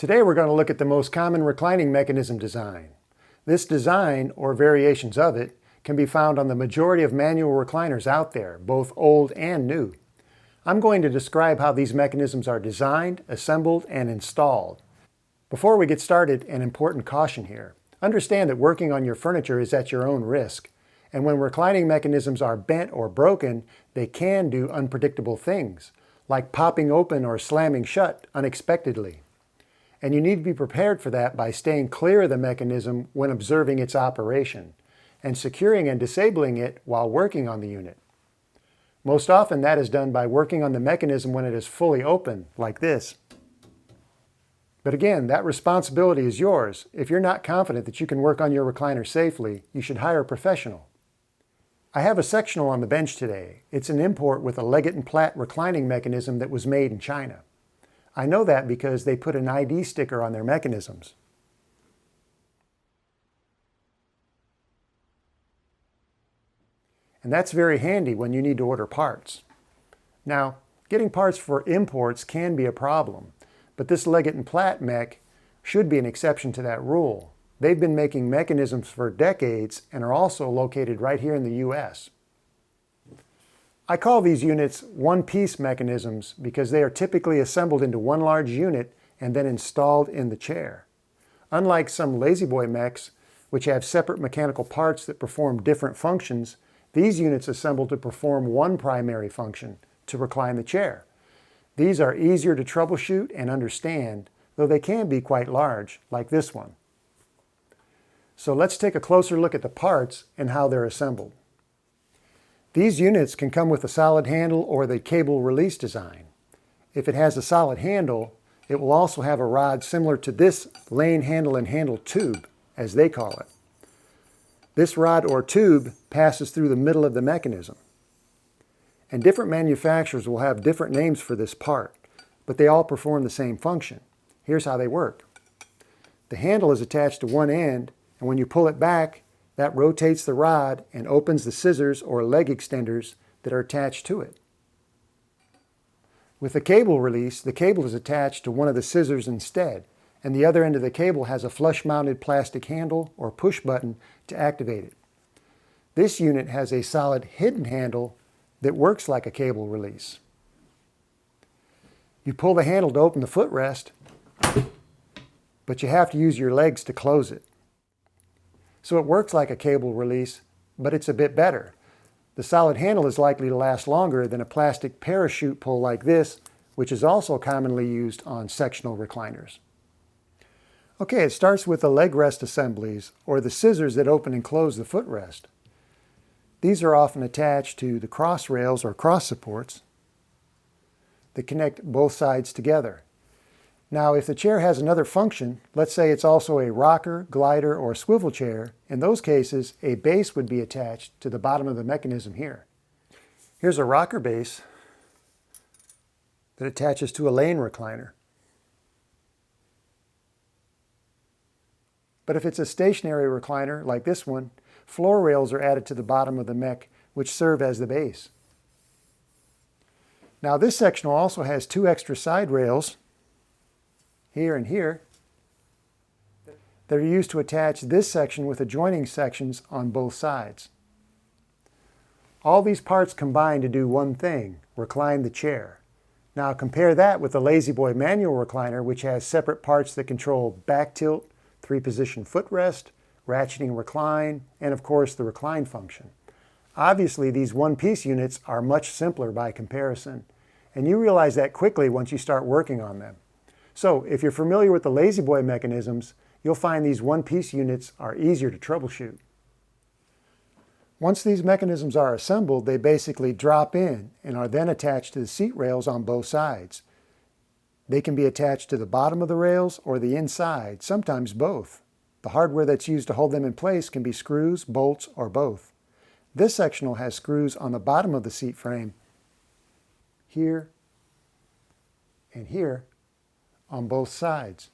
Today we're going to look at the most common reclining mechanism design. This design, or variations of it, can be found on the majority of manual recliners out there, both old and new. I'm going to describe how these mechanisms are designed, assembled, and installed. Before we get started, an important caution here. Understand that working on your furniture is at your own risk, and when reclining mechanisms are bent or broken, they can do unpredictable things, like popping open or slamming shut unexpectedly. And you need to be prepared for that by staying clear of the mechanism when observing its operation, and securing and disabling it while working on the unit. Most often that is done by working on the mechanism when it is fully open, like this. But again, that responsibility is yours. If you're not confident that you can work on your recliner safely, you should hire a professional. I have a sectional on the bench today. It's an import with a Leggett & Platt reclining mechanism that was made in China. I know that because they put an ID sticker on their mechanisms. And that's very handy when you need to order parts. Now, getting parts for imports can be a problem, but this Leggett & Platt mech should be an exception to that rule. They've been making mechanisms for decades and are also located right here in the US. I call these units one-piece mechanisms because they are typically assembled into one large unit and then installed in the chair. Unlike some La-Z-Boy mechs, which have separate mechanical parts that perform different functions, these units assemble to perform one primary function, to recline the chair. These are easier to troubleshoot and understand, though they can be quite large, like this one. So let's take a closer look at the parts and how they're assembled. These units can come with a solid handle or the cable release design. If it has a solid handle, it will also have a rod similar to this lane handle and handle tube, as they call it. This rod or tube passes through the middle of the mechanism. And different manufacturers will have different names for this part, but they all perform the same function. Here's how they work. The handle is attached to one end, and when you pull it back, that rotates the rod and opens the scissors or leg extenders that are attached to it. With the cable release, the cable is attached to one of the scissors instead, and the other end of the cable has a flush-mounted plastic handle or push button to activate it. This unit has a solid hidden handle that works like a cable release. You pull the handle to open the footrest, but you have to use your legs to close it. So it works like a cable release, but it's a bit better. The solid handle is likely to last longer than a plastic parachute pull like this, which is also commonly used on sectional recliners. Okay, it starts with the leg rest assemblies, or the scissors that open and close the footrest. These are often attached to the cross rails or cross supports that connect both sides together. Now, if the chair has another function, let's say it's also a rocker, glider, or swivel chair, in those cases, a base would be attached to the bottom of the mechanism here. Here's a rocker base that attaches to a lane recliner. But if it's a stationary recliner, like this one, floor rails are added to the bottom of the mech, which serve as the base. Now, this sectional also has two extra side rails, here and here, that are used to attach this section with adjoining sections on both sides. All these parts combine to do one thing: recline the chair. Now compare that with the La-Z-Boy manual recliner, which has separate parts that control back tilt, three-position footrest, ratcheting recline, and of course the recline function. Obviously, these one-piece units are much simpler by comparison, and you realize that quickly once you start working on them. So, if you're familiar with the La-Z-Boy mechanisms, you'll find these one-piece units are easier to troubleshoot. Once these mechanisms are assembled, they basically drop in and are then attached to the seat rails on both sides. They can be attached to the bottom of the rails or the inside, sometimes both. The hardware that's used to hold them in place can be screws, bolts, or both. This sectional has screws on the bottom of the seat frame, here and here, on both sides.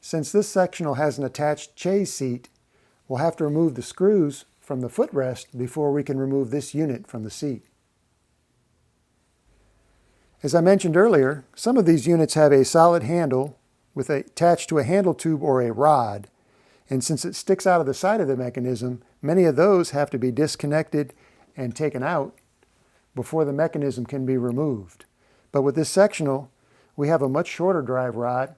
Since this sectional has an attached chaise seat, we'll have to remove the screws from the footrest before we can remove this unit from the seat. As I mentioned earlier, some of these units have a solid handle attached to a handle tube or a rod, and since it sticks out of the side of the mechanism, many of those have to be disconnected and taken out before the mechanism can be removed. But with this sectional, we have a much shorter drive rod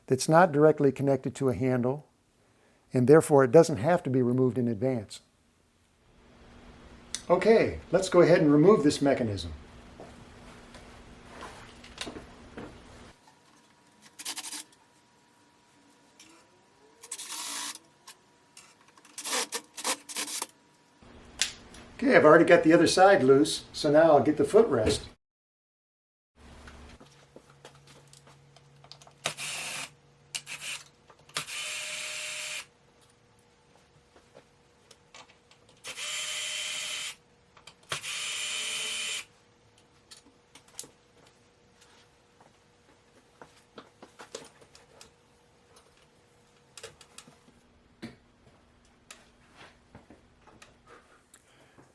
that's not directly connected to a handle, and therefore it doesn't have to be removed in advance. Okay, let's go ahead and remove this mechanism. Okay, I've already got the other side loose, so now I'll get the footrest.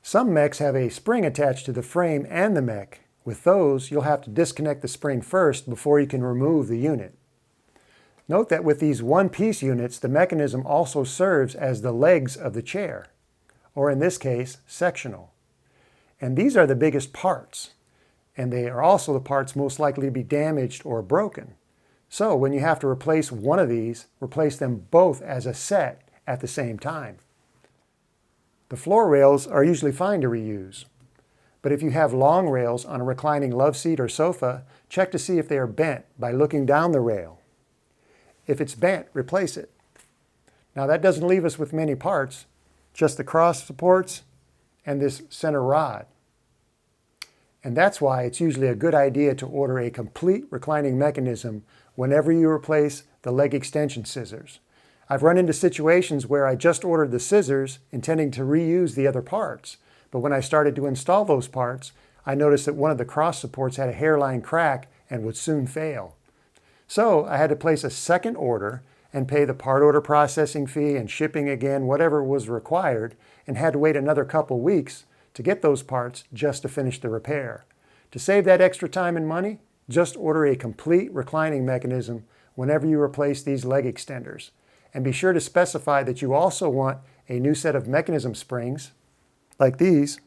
Some mechs have a spring attached to the frame and the mech. With those, you'll have to disconnect the spring first before you can remove the unit. Note that with these one-piece units, the mechanism also serves as the legs of the chair, or in this case, sectional. And these are the biggest parts, and they are also the parts most likely to be damaged or broken. So when you have to replace one of these, replace them both as a set at the same time. The floor rails are usually fine to reuse, but if you have long rails on a reclining love seat or sofa, check to see if they are bent by looking down the rail. If it's bent, replace it. Now that doesn't leave us with many parts, just the cross supports and this center rod. And that's why it's usually a good idea to order a complete reclining mechanism whenever you replace the leg extension scissors. I've run into situations where I just ordered the scissors intending to reuse the other parts, but when I started to install those parts, I noticed that one of the cross supports had a hairline crack and would soon fail. So I had to place a second order and pay the part order processing fee and shipping again, whatever was required, and had to wait another couple weeks to get those parts just to finish the repair. To save that extra time and money, just order a complete reclining mechanism whenever you replace these leg extenders. And be sure to specify that you also want a new set of mechanism springs, like these,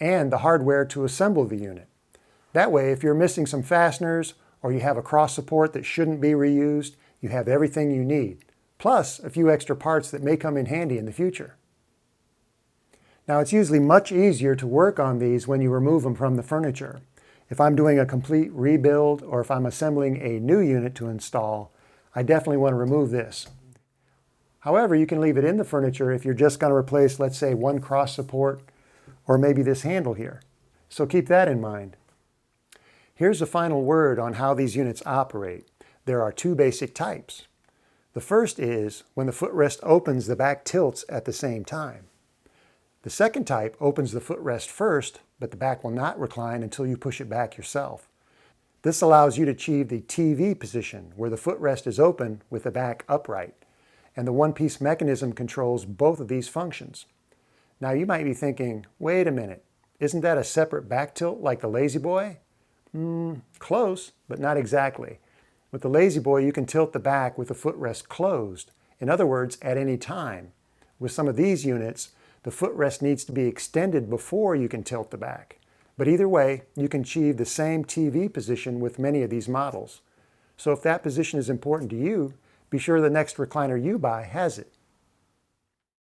and the hardware to assemble the unit. That way, if you're missing some fasteners or you have a cross support that shouldn't be reused, you have everything you need, plus a few extra parts that may come in handy in the future. Now, it's usually much easier to work on these when you remove them from the furniture. If I'm doing a complete rebuild or if I'm assembling a new unit to install, I definitely want to remove this. However, you can leave it in the furniture if you're just going to replace, let's say, one cross support or maybe this handle here. So keep that in mind. Here's the final word on how these units operate. There are two basic types. The first is when the footrest opens, the back tilts at the same time. The second type opens the footrest first, but the back will not recline until you push it back yourself. This allows you to achieve the TV position, where the footrest is open with the back upright, and the one-piece mechanism controls both of these functions. Now you might be thinking, wait a minute, isn't that a separate back tilt like the Lazy Boy? Close, but not exactly. With the Lazy Boy, you can tilt the back with the footrest closed. In other words, at any time. With some of these units, the footrest needs to be extended before you can tilt the back. But either way, you can achieve the same TV position with many of these models. So if that position is important to you, be sure the next recliner you buy has it.